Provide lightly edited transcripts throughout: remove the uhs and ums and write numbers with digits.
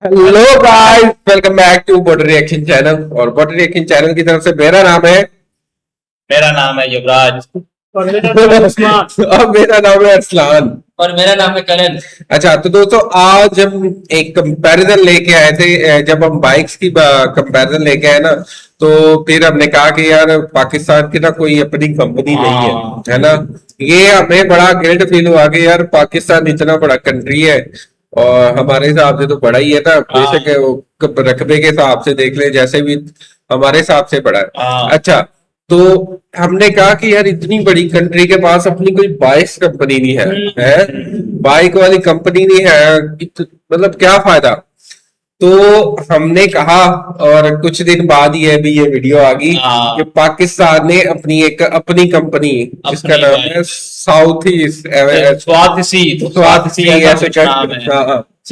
Hello guys, welcome back to body reaction channel. और body reaction channel की तरफ से मेरा नाम है मेरा नाम है युवराज। और मेरा नाम है उस्मान। और मेरा नाम है अरसलान। और मेरा नाम है करण। अच्छा, तो दोस्तों आज हम एक कंपैरिजन लेके आए थे। जब हम बाइक्स की कंपैरिजन लेके आए ना, तो फिर हमने कहा कि यार पाकिस्तान की ना कोई अपनी कंपनी नहीं है, है ना। ये हमें बड़ा गिल्ट फील हुआ कि यार पाकिस्तान इतना बड़ा कंट्री है और हमारे हिसाब से तो बड़ा ही है ना। बेशक है वो रकबे के हिसाब से देख ले, जैसे भी हमारे हिसाब से बड़ा है। अच्छा, तो हमने कहा कि यार इतनी बड़ी कंट्री के पास अपनी कोई बाइक्स कंपनी नहीं है, बाइक वाली कंपनी नहीं है, मतलब क्या फायदा। तो हमने कहा, और कुछ दिन बाद ही अभी ये वीडियो आ गई कि पाकिस्तान ने अपनी कंपनी जिसका नाम है साउथ ईस्ट स्वाति ऐसे ये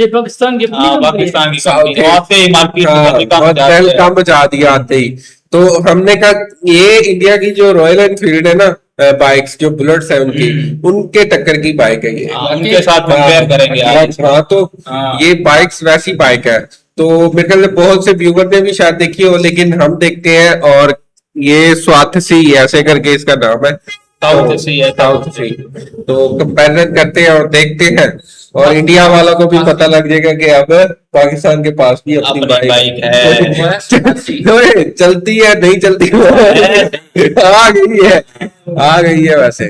पाकिस्तान की अपनी कंपनी है। पाकिस्तान की कंपनी वहाँ पे मार्केट में कम बचा दिया आते ही। तो हमने कहा ये इंडिया की जो रॉयल एनफील्ड है ना, बाइक्स जो बुलेट्स है उनके टक्कर की बाइक है ये। उनके साथ कंपेयर करेंगे आज। हाँ, तो ये बाइक्स वैसी बाइक है। तो मेरे ख्याल से बहुत से व्यूवर ने भी शायद देखी हो, लेकिन हम देखते हैं। और ये स्वाति ऐसे करके इसका नाम है, साउथ सी। तो कंपैरिजन करते हैं और देखते हैं, और इंडिया वालों को भी पता लग जाएगा कि अब पाकिस्तान के पास भी अपनी बाइक है। चलती है नहीं चलती आ गई है वैसे।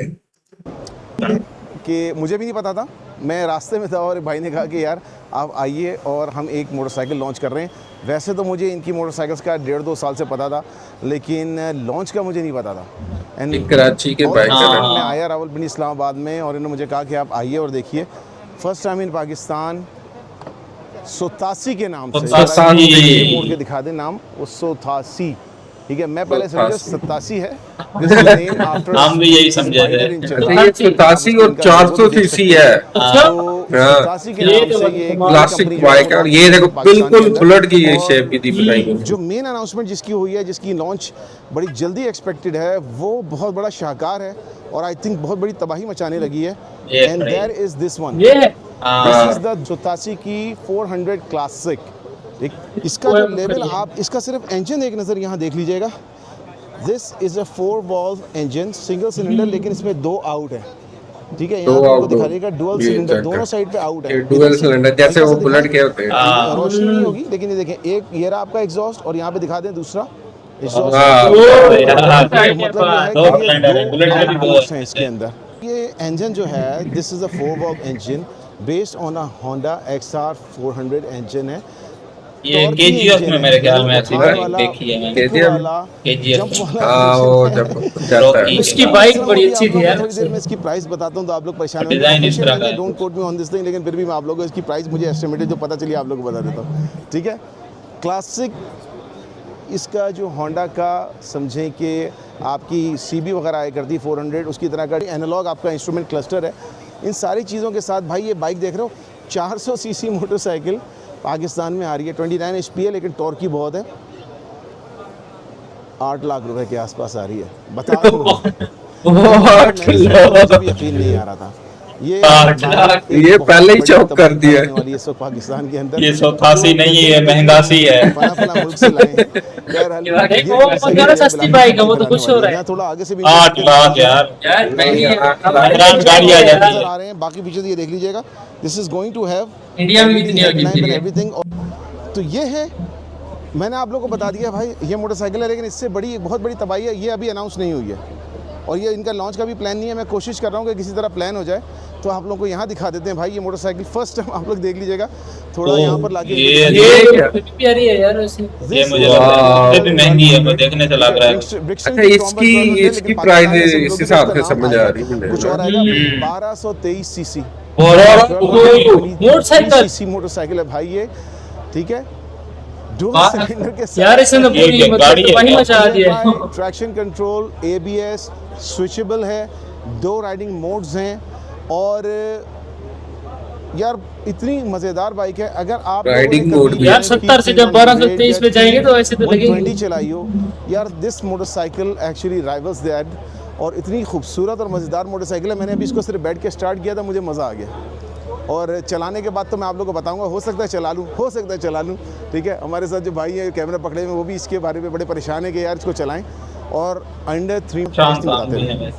कि मुझे भी नहीं पता था, मैं रास्ते में था और भाई ने कहा कि यार आप आइए और हम एक मोटरसाइकिल लॉन्च कर रहे हैं। वैसे तो मुझे इनकी मोटरसाइकिल्स का 1.5-2 साल से पता था, लेकिन लॉन्च का मुझे नहीं पता था। एंड कराची के बाइक मैं आया रावलपिंडी इस्लामाबाद में, और इन्होंने मुझे कहा कि आप आइए और देखिए। फर्स्ट टाइम इन पाकिस्तान सोतासी के नाम से मोड़ के दिखा दे नाम, वो सोतासी, ठीक है। मैं पहले समझा 87 है, हम भी यही समझे थे। ये 87 और 400 सीसी है। सोतासी के नाम से ये क्लासिक बाइक है, और ये देखो बिल्कुल बुलेट की ये शेप की थी बनाई गई। जो मेन अनाउंसमेंट जिसकी हुई है, जिसकी लॉन्च बड़ी जल्दी एक्सपेक्टेड है, वो बहुत बड़ा शाहकार है और आई थिंक बहुत बड़ी तबाही मचाने लगी है। And there is this one, this is the 87 की 400 क्लासिक। इसका जो लेवल, आप इसका सिर्फ इंजन एक नज़र यहाँ देख लीजिएगा। This is a 4 valve engine, single cylinder, लेकिन इसमें 2 आउट है, ठीक है। यहाँ आपको दिखा देगा डुअल सिलेंडर, दोनों साइड पे आउट है। डुअल सिलेंडर जैसे वो बुलेट के होते हैं। रोशनी नहीं होगी, लेकिन ये देखें, एक ये रहा आपका एग्जॉस्ट, और यहाँ पे दिखा दें दूसरा एग्जॉस्ट। मतलब इसके अंदर ये इंजन जो है, this is a 4 valve engine based on a Honda XR 400 engine है। ये केजीएफ में मेरे ख्याल में ऐसी बाइक देखी है मैंने। केजीएफ उसकी बाइक बड़ी अच्छी थी यार। थोड़ी देर में इसकी प्राइस बताता हूँ तो आप लोग परेशान होंगे। Don't quote me on this thing, लेकिन फिर भी मैं आप लोगों को इसकी प्राइस मुझे एस्टिमेटेड जो पता चली आप लोगों को बता देता हूँ, ठीक है। क्लासिक इसका जो होंडा का समझें कि आपकी CB वगैरह आया करती 400, उसकी तरह का एनालॉग आपका इंस्ट्रूमेंट क्लस्टर है। इन सारी चीज़ों के साथ भाई ये बाइक देख रहे हो, 400 सीसी मोटरसाइकिल पाकिस्तान में आ रही है। 29 HP है, लेकिन टॉर्क की बहुत है। 8 लाख रुपए के आसपास आ रही है, बता यकीन नहीं आ रहा था। ये पहले ही चौक कर दिया है इस वक्त पाकिस्तान के अंदर। ये 87 नहीं है, महंगासी है। मुल्क से लाए सस्ती बाइक है, वो तो कुछ हो रहा है। थोड़ा आगे से भी 8 लाख यार गाड़ी आ जाती है। आ रहे हैं बाकी पीछे ये देख लीजिएगा। This is going to have India में भी एवरीथिंग। तो ये है, मैंने आप लोगों को बता दिया भाई, ये मोटरसाइकिल है, लेकिन इससे बड़ी बहुत बड़ी तबाही है। ये अभी अनाउंस नहीं हुई है, और ये इनका लॉन्च का भी प्लान नहीं है। मैं कोशिश कर रहा हूँ कि किसी तरह प्लान हो जाए, तो आप लोगों को यहाँ दिखा देते हैं भाई। ये मोटरसाइकिल फर्स्ट टाइम आप लोग देख लीजिएगा, थोड़ा यहाँ पर लाके ये प्यारी है यार वैसे। ये मुझे भी महंगी है, मैं देखने से लग रहा है। अच्छा, इसकी प्राइस इस हिसाब से समझ आ रही है। कुछ और आएगा। 1223 सीसी मोटरसाइकिल है भाई ये, ठीक है। डुअल सिलेंडर के साथ यार इसने पूरी तबाही मचा दिया है। ट्रैक्शन कंट्रोल, ABS स्विचेबल है, 2 राइडिंग मोड्स हैं, और यार इतनी मजेदार बाइक है। अगर आप राइडिंग मोड भी यार 70 से जब 1223 पे जाएंगे तो ऐसे तो लगेगी 120 चलाई हो यार। This motorcycle actually rivals that, और इतनी खूबसूरत और मज़ेदार मोटरसाइकिल है। मैंने अभी इसको सिर्फ बैठ के स्टार्ट किया था, मुझे मज़ा आ गया। और चलाने के बाद तो मैं आप लोगों को बताऊंगा, हो सकता है चला लूँ, हो सकता है चला लूँ, ठीक है। हमारे साथ जो भाई हैं कैमरा पकड़े हुए वो भी इसके बारे में बड़े परेशान है कि यार इसको चलाएं, और अंडर 3 बताते हैं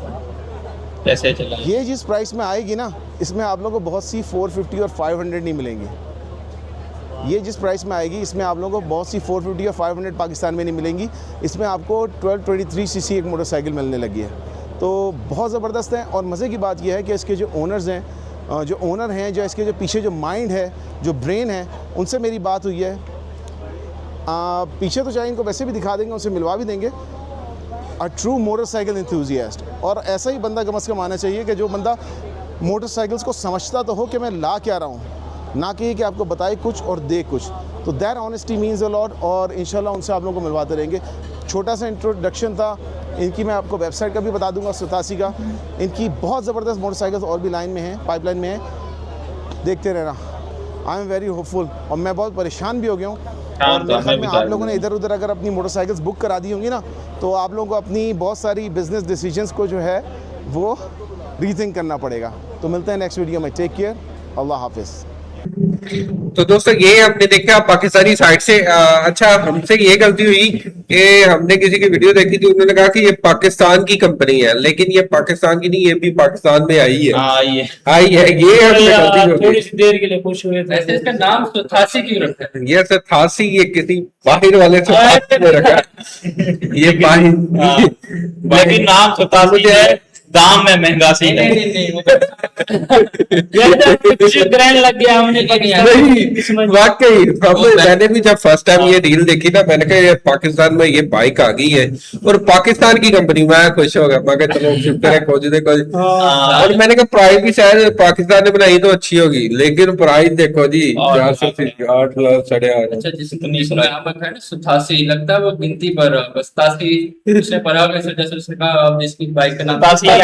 कैसे चला। ये जिस प्राइस में आएगी ना, इसमें आप लोगों को बहुत सी 450 और 500 नहीं मिलेंगी। ये जिस प्राइस में आएगी इसमें आप लोगों को बहुत सी 450 और 500 पाकिस्तान में नहीं मिलेंगी। इसमें आपको 1223 सीसी एक मोटरसाइकिल मिलने लगी है, तो बहुत ज़बरदस्त है। और मज़े की बात यह है कि इसके जो ओनर्स हैं, जो ओनर हैं, जो इसके जो पीछे जो माइंड है, जो ब्रेन है, उनसे मेरी बात हुई है। पीछे तो चाहे इनको वैसे भी दिखा देंगे, उनसे मिलवा भी देंगे। अ ट्रू मोटरसाइकिल एंथुसियास्ट, और ऐसा ही बंदा कम से कम आना चाहिए कि जो बंदा मोटरसाइकिल्स को समझता तो हो कि मैं ला क्या रहा हूँ, ना कि आपको बताए कुछ और दे कुछ। तो that honesty means a lot, और इंशाल्लाह उनसे आप लोगों को मिलवाते रहेंगे। छोटा सा इंट्रोडक्शन था इनकी, मैं आपको वेबसाइट का भी बता दूंगा 87 का। इनकी बहुत ज़बरदस्त मोटरसाइकिल्स और भी लाइन में हैं, पाइपलाइन में हैं, देखते रहना। आई एम वेरी होपफुल, और मैं बहुत परेशान भी हो गया हूँ। और मेरे ख्याल में आप लोगों ने इधर उधर अगर अपनी मोटरसाइकिल्स बुक करा दी होंगी ना, तो आप लोगों को अपनी बहुत सारी बिजनेस डिसीजंस को जो है वो रीथिंक करना पड़ेगा। तो मिलते हैं नेक्स्ट वीडियो में, टेक केयर, अल्लाह हाफिज़। तो दोस्तों ये हमने देखा पाकिस्तानी साइड से। अच्छा, हमसे ये गलती हुई कि हमने किसी की वीडियो देखी थी, उन्होंने कहा कि ये पाकिस्तान की कंपनी है, लेकिन ये पाकिस्तान की नहीं, ये भी पाकिस्तान में आई है। आई है, ये हमसे गलती हो थोड़ी गई। सी देर के लिए खुश हुए थे। ऐसे इसका नाम 87 क्यों रखा है? ये 87 ये किसी बाहर वाले से में रखा ये बाहर, लेकिन नाम 87 है, दाम में महंगा सी नहीं कुछ ग्रैंड लग गया हमने नहीं, वाकई मैंने भी जब फर्स्ट टाइम ये रील देखी ना, मैंने कहा ये पाकिस्तान में ये बाइक आ गई है और पाकिस्तान की कंपनी, मैं खुश हो गया। मैं कहा चलो शुक्र है, खोज दे कुछ। और मैंने कहा प्राइस भी शायद पाकिस्तान ने बनाई तो अच्छी होगी, लेकिन प्राइस देखो जी 8 लाख 8.5। अच्छा, जिसमें यहाँ पर है ना 87 लगता है वो गिनती पर, 87 उसने पढ़ा वैसे, जैसे उसने कहा अब इसकी बाइक का नाम 87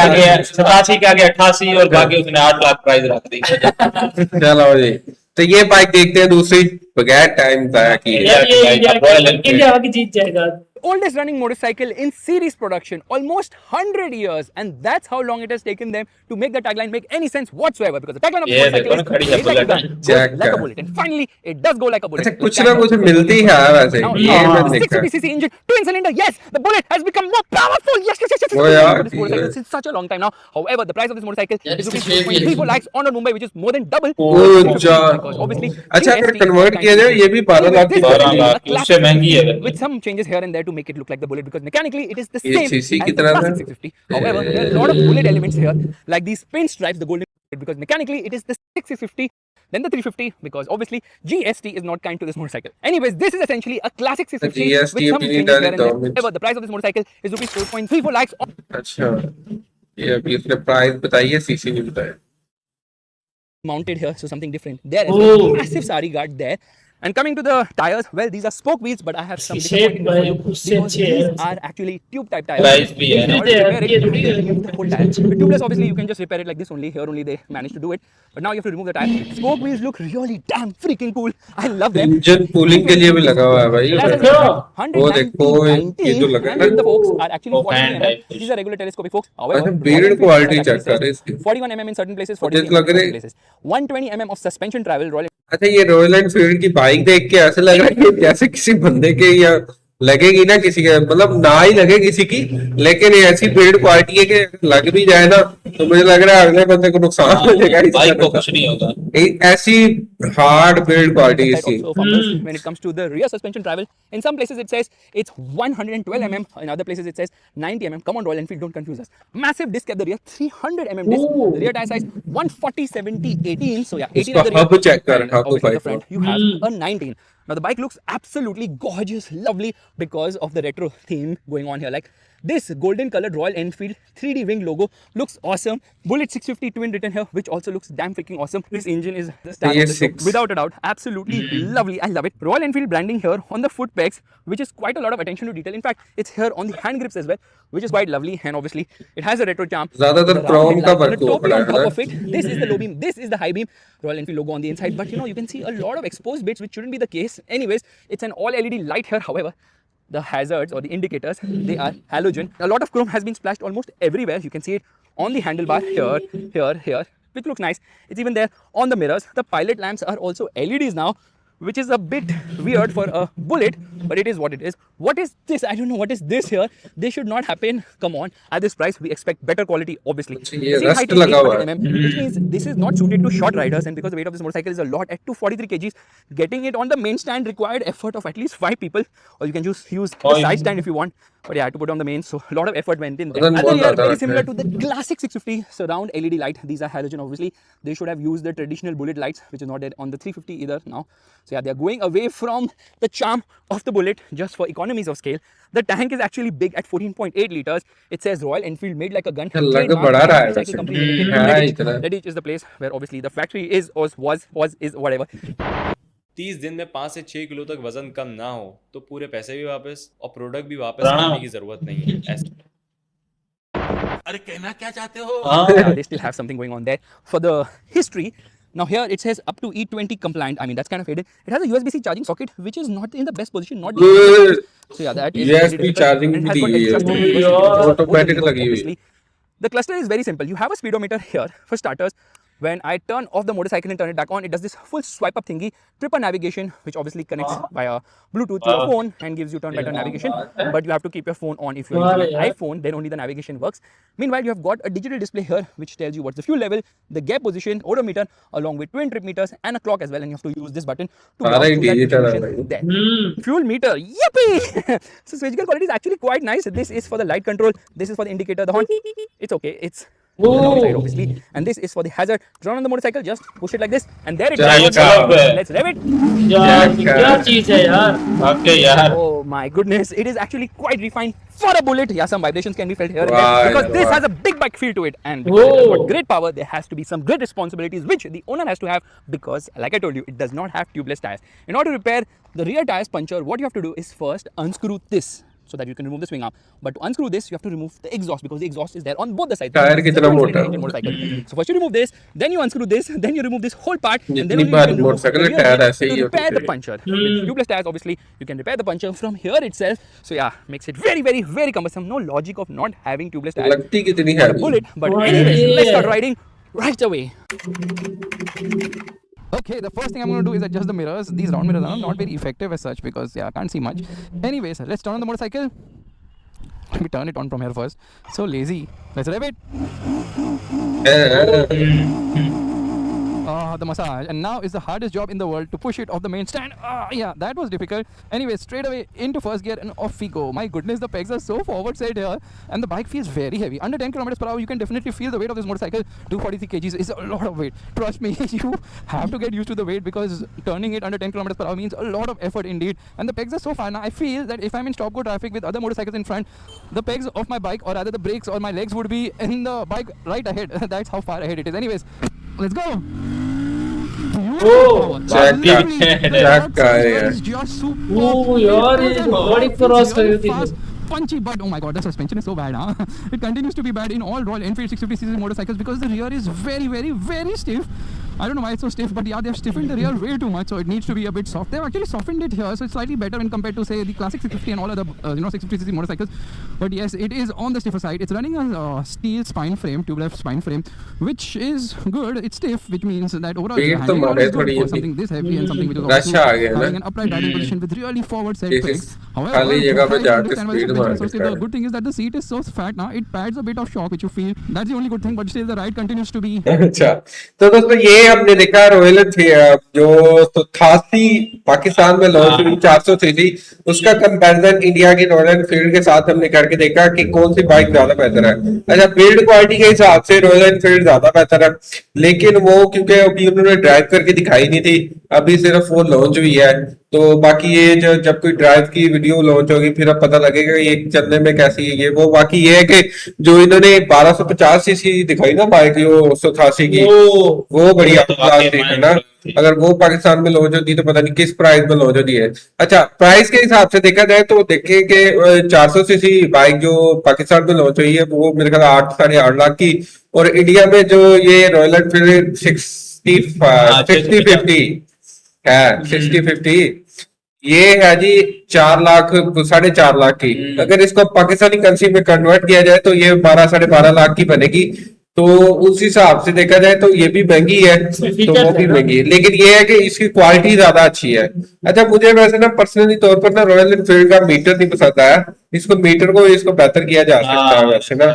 के आगे 88 और बाकी उसने 8 लाख प्राइस रख दी। चलो जी, तो ये बाइक देखते हैं दूसरी, बगैर टाइम जाया किए। इंडिया की जीत जाएगा। Oldest running motorcycle in series production, almost 100 years, and that's how long it has taken them to make the tagline make any sense whatsoever, because the tagline of the motorcycle is "It's like a gun, goes like a bullet," and finally it does go like a bullet. अच्छा, कुछ ना कुछ मिलती है वैसे, Now, ये मैंने देखा। 650cc engine, twin cylinder, yes, the bullet has become more powerful. Yes. Oh, yeah. This motorcycle since such a long time now. However, the price of this motorcycle is ₹4.34 lakhs on Mumbai, which is more than double. Because obviously, अच्छा, अगर GST convert किया जाए ये भी 12 लाख की 12 लाख उससे महंगी है, with some changes here and there to make it look like the bullet, because mechanically it is the ये same CC as की the तरह classic है। 650. However, there are a lot of bullet elements here, like these pinstripes, the golden bullet, because mechanically it is the 650, then the 350, because obviously GST is not kind to this motorcycle. Anyways, this is essentially a classic 650 GST with some भी नहीं changes here and डाले there. तो However, the price of this motorcycle is ₹4.34 lakhs. अच्छा, ये अभी उसने price बताई है, सीसी नहीं बताया। Mounted here, so something different. There is a massive sari guard there. And coming to the tires, well, these are spoke wheels, but I have some disappointing news for you, because these are actually tube type tires. Price भी है। In order to repair it, you have to remove the whole tire. With tubeless, obviously, you can just repair it like this only. Here only they managed to do it, but now you have to remove the tire. Spoke wheels look really damn freaking cool. I love them. Engine cooling के लिए भी लगा हुआ है भाई। वो देखो, ये जो लगा है and the forks are actually 40 hand mm. type. These are regular telescopic forks. However, अच्छा, build quality check कर रहे हैं इसकी। 41 mm in certain places, 40 मुझे mm लग in रहे- certain places. 120 mm of suspension travel. Royal अच्छा, ये रॉयल एनफील्ड की बाइक देख के ऐसा लग रहा है कि जैसे किसी बंदे के, या लगेगी ना किसी के, मतलब ना ही लगे किसी की, लेकिन ये ऐसी बिल्ड क्वालिटी है कि लग भी जाए ना तो मुझे लग रहा है अगले बंदे को नुकसान हो जाएगा। बाइक को कुछ नहीं होगा, ऐसी हार्ड बिल्ड क्वालिटी type इसकी। also fumbling when it comes to the rear suspension travel. In some places it says it's 112 mm, in other places it says 90 mm. Come on, Royal Enfield, don't confuse us. Massive disc at the rear, 300 mm disc. The rear tire size 140 70 18. So yeah, 18 at the rear. Hub check कर, And hub obviously the five front you have a 19. Now the bike looks absolutely gorgeous, lovely, because of the retro theme going on here. Like this golden colored Royal Enfield 3D wing logo looks awesome. Bullet 650 twin written here, which also looks damn freaking awesome. This engine is the star of the show, without a doubt. Absolutely lovely. I love it. Royal Enfield branding here on the foot pegs, which is quite a lot of attention to detail. In fact, it's here on the hand grips as well, which is quite lovely. And obviously, it has a retro charm. ज्यादातर The chrome round का headlights, work the हुआ topi पड़ा on है top ना। of it. This is the low beam. This is the high beam. Royal Enfield logo on the inside. But you know, you can see a lot of exposed bits, which shouldn't be the case. Anyways, it's an all LED light here. However, the hazards or the indicators, they are halogen. A lot of chrome has been splashed almost everywhere. You can see it on the handlebar here, which looks nice. It's even there on the mirrors. The pilot lamps are also LEDs now, which is a bit weird for a Bullet, but it is what it is. What is this? I don't know what is this here. This should not happen. Come on, at this price, we expect better quality, obviously. ये Seat rust height is लगा हुआ है। 800 mm, which means this is not suited to short riders, and because the weight of this motorcycle is a lot at 243 kgs, getting it on the main stand required effort of at least 5 people, or you can just use the side stand if you want. But yeah, I had to put on the main, so a lot of effort went in there. Then And what they are other very similar thing? to the classic 650 surround LED light. These are halogen, obviously. They should have used the traditional Bullet lights, which is not there on the 350 either now. So yeah, they are going away from the charm of the Bullet just for economies of scale. The tank is actually big at 14.8 liters. It says Royal Enfield made like a gun. लग Trademark बढ़ा रहा है motorcycle वैसे। company limited in हाँ, Redditch. इतना। Redditch is the place where obviously the factory is or is whatever. 30 दिन में 5 से 6 किलो तक वजन कम ना हो तो पूरे पैसे भी वापस और प्रोडक्ट भी वापस राणा। करने की जरूरत नहीं है ऐसा Yeah, they still have something going on there. For the history, now here it says up to E20 compliant. I mean, that's kind of hidden. It has a USB-C charging socket, which is not in the best position. Not so yeah, that is USB very difficult. charging And it has भी got दी हुई extra है। storage because Automatic both of them लगी हुई है। obviously. The cluster is very simple. You have a speedometer here for starters. When I turn off the motorcycle and turn it back on, it does this full swipe up thingy, tripper navigation, which obviously connects via Bluetooth to your phone and gives you turn by turn navigation. But you have to keep your phone on. If you're using an iPhone, then only the navigation works. Meanwhile, you have got a digital display here, which tells you what's the fuel level, the gear position, odometer, along with twin trip meters and a clock as well. And you have to use this button to सारा ही browse through that digital है information there. Fuel meter, yippee! So switchgear quality is actually quite nice. This is for the light control. This is for the indicator, the horn. It's okay. It's the downside, obviously. And this is for the hazard. Turn on the motorcycle, just push it like this, and there it Jack goes. up. Let's rev it. यार ये क्या चीज है यार आपके यार Oh my goodness, it is actually quite refined for a Bullet. Yeah, some vibrations can be felt here and Right, there because this right. has a big bike feel to it, and because it has got great power, there has to be some great responsibilities which the owner has to have because, like I told you, it does not have tubeless tires. In order to repair the rear tires puncture, what you have to do is first unscrew this so that you can remove the swing arm. But to unscrew this, you have to remove the exhaust because the exhaust is there on both the sides. Tyre कितना मोटा है? Engine motorcycle. So first you remove this, then you unscrew this, then you remove this whole part, and then जितनी only you bar can remove motorcycle the के rear tyre wheel ऐसे ही to होते repair the हैं। puncture. With tubeless tires, obviously, you can repair the puncture from here itself. So yeah, makes it very, very, very cumbersome. No logic of not having tubeless tires. लगती कितनी for है a Bullet, but anyways, let's start riding right away. Okay, the first thing I'm going to do is adjust the mirrors. These round mirrors are not very effective as such because yeah, I can't see much. Anyways, let's turn on the motorcycle. Let me turn it on from here first. So lazy. Let's rev it. The massage, and now is the hardest job in the world to push it off the main stand. Yeah, that was difficult. Anyway, straight away into first gear and off we go. My goodness, the pegs are so forward set here, and the bike feels very heavy. Under 10 kilometers per hour, you can definitely feel the weight of this motorcycle. 243 kgs is a lot of weight. Trust me, you have to get used to the weight because turning it under 10 kilometers per hour means a lot of effort indeed. And the pegs are so far. Now I feel that if I'm in stop-go traffic with other motorcycles in front, the pegs of my bike, or rather the brakes or my legs, would be in the bike right ahead. That's how far ahead it is. Anyways, let's go. Check It's just super. Oh, yaar, ye body cross कर रही थी। Punchy, but oh my god, the suspension is so bad, huh? It continues to be bad in all Royal Enfield 650cc motorcycles because the rear is very, very, very stiff. I don't know why it's so stiff, but yeah, they've stiffened the rear way too much, so it needs to be a bit soft. They've actually softened it here, so it's slightly better when compared to, say, the classic 650 and all other, 650cc motorcycles. But yes, it is on the stiffer side. It's running a steel spine frame, tube-left spine frame, which is good. It's stiff, which means that overall Weight the तो handling मारे is good थोड़ी for ये something this heavy and something which is rush also आ गया ना। having an upright riding position with really forward set This brake. is However, खाली जगह पे I जाके understand why the speed suspension मार is so stiff. देता The है। good thing is that the seat is so fat now, it pads a bit of shock which you feel. That's the only good thing, but still the ride continues to be अच्छा तो दोस्तों ये हमने देखा royal जो 88 पाकिस्तान में launch हुई 400 CC उसका कंपैरिजन इंडिया की रॉयल एनफील्ड के साथ हमने करके देखा कि कौन सी बाइक ज्यादा बेहतर है। अच्छा बिल्ड क्वालिटी के हिसाब से रॉयल एनफील्ड ज्यादा बेहतर है, लेकिन वो क्योंकि अभी उन्होंने ड्राइव करके दिखाई नहीं थी, अभी सिर्फ वो लॉन्च हुई है, तो बाकी ये जब कोई ड्राइव की वीडियो लॉन्च होगी फिर अब पता लगेगा ये चलने में कैसी है ये वो। बाकी ये है कि जो इन्होंने 1250 सीसी दिखाई ना बाइक जो 188 की वो बढ़िया है ना। अगर वो पाकिस्तान में लॉन्च होती तो पता नहीं किस प्राइस में लॉन्च होती है। अच्छा प्राइस के हिसाब से देखा जाए तो देखें कि 400 सीसी बाइक जो पाकिस्तान में लॉन्च हुई है वो मेरे ख्याल 8-8.5 लाख की, और इंडिया में जो ये रॉयल एनफील्ड 6050 है 6050 ये है जी 4 लाख 4.5 लाख की। अगर इसको पाकिस्तानी करेंसी में कन्वर्ट किया जाए तो ये 12-12.5 लाख की बनेगी। तो उस हिसाब से देखा जाए तो ये भी महंगी है, तो वो भी महंगी है, लेकिन ये है कि इसकी क्वालिटी ज्यादा अच्छी है। अच्छा, मुझे वैसे ना पर्सनली तौर पर ना रॉयल एनफील्ड का मीटर नहीं पसंद आया, इसको बेहतर किया जा सकता है वैसे ना,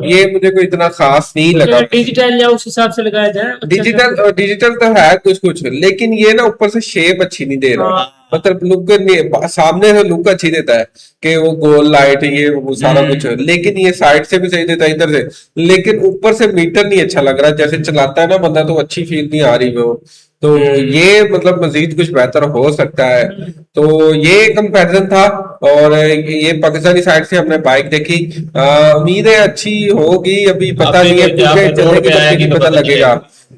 ये मुझे कोई इतना खास नहीं लगा। डिजिटल या उस हिसाब से लगाया जाए डिजिटल तो है कुछ, लेकिन ये ना ऊपर से शेप अच्छी नहीं दे रहा, मतलब लुक नहीं, सामने से लुक अच्छी देता है कि वो गोल लाइट ये वो सारा कुछ, लेकिन ये साइड से भी सही देता है इधर से, लेकिन ऊपर से मीटर नहीं अच्छा लग रहा, जैसे चलाता है ना बंदा तो अच्छी फील नहीं आ रही वो, तो ये मतलब मजीद कुछ बेहतर हो सकता है। तो ये कंपैरिजन था, और ये पाकिस्तानी साइड से हमने बाइक देखी, उम्मीद है अच्छी होगी, अभी पता नहीं है, क्योंकि चलने की पता लगेगा,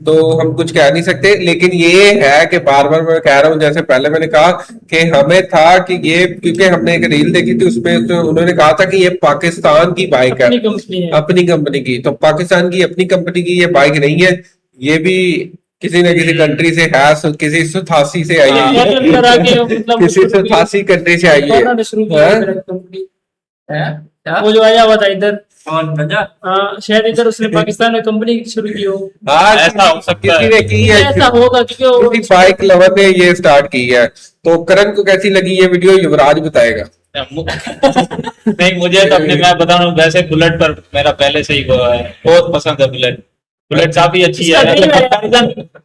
तो हम कुछ कह नहीं सकते। लेकिन ये है कि बार बार मैं कह रहा हूँ, जैसे पहले मैंने कहा कि हमें था कि ये, क्योंकि हमने एक रील देखी थी उसमें तो उन्होंने कहा था कि ये पाकिस्तान की बाइक है, अपनी कंपनी की, तो पाकिस्तान की अपनी कंपनी की ये बाइक नहीं है, ये भी किसी न किसी कंट्री से है, किसी 88 से आई है, किसी 88 कंट्री से आई है। वो जो आया हुआ था इधर, शायद इधर उसने पाकिस्तान में कंपनी शुरू की हो। ऐसा हो सकता है, किसी ने की है, ऐसा होगा क्योंकि बाइक लवर ने ये स्टार्ट की है। तो करण को कैसी लगी ये वीडियो, युवराज बताएगा। नहीं, मुझे तो अपने, मैं बता रहा हूँ, वैसे बुलेट पर मेरा पहले से ही बहुत पसंद है, बुलेट काफी अच्छी है।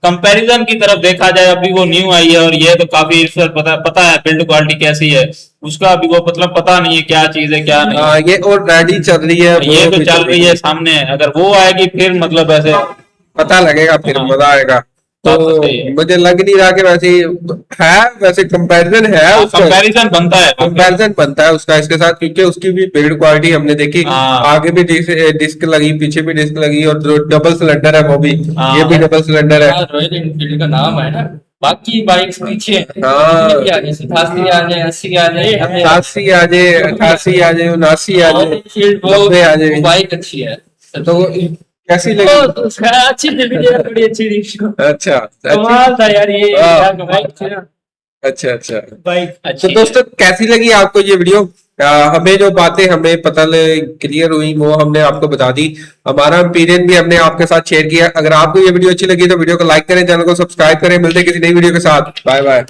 कंपैरिजन की तरफ देखा जाए, अभी वो न्यू आई है और ये तो काफी पता है बिल्ड क्वालिटी कैसी है उसका, अभी वो मतलब पता नहीं है क्या चीज है क्या नहीं। ये और रेडी चल रही है, ये तो चल रही है सामने, अगर वो आएगी फिर मतलब ऐसे पता लगेगा, फिर मजा आएगा। तो मुझे लग नहीं रहा कि वैसे है, वैसे कंपैरिजन है, कंपैरिजन बनता है उसका इसके साथ, क्योंकि उसकी भी बिल्ड क्वालिटी हमने देखी, आगे भी डिस्क लगी, पीछे भी डिस्क लगी, और जो डबल सिलेंडर है वो भी, ये भी डबल सिलेंडर है। रॉयल एनफील्ड का नाम है ना, बाकी बाइक्स पीछे हैं। 88 आ जाए, 80 आ जाए, 87 आ जाए, 88 आ जाए, 79 आ जाए, 90 आ जाए, बाइक अच्छी है। तो कैसी लगी? अच्छी थी, बड़ी अच्छी थी। अच्छा, कमाल था यार ये बाइक थी ना। अच्छा बाइक तो दोस्तों, कैसी लगी आपको ये वीडियो? हमें जो बातें हमें पता क्लियर हुई वो हमने आपको बता दी, हमारा ओपिनियन भी हमने आपके साथ शेयर किया। अगर आपको ये वीडियो अच्छी लगी तो वीडियो को लाइक करें, चैनल को सब्सक्राइब करें। मिलते हैं किसी नई वीडियो के साथ। Bye bye.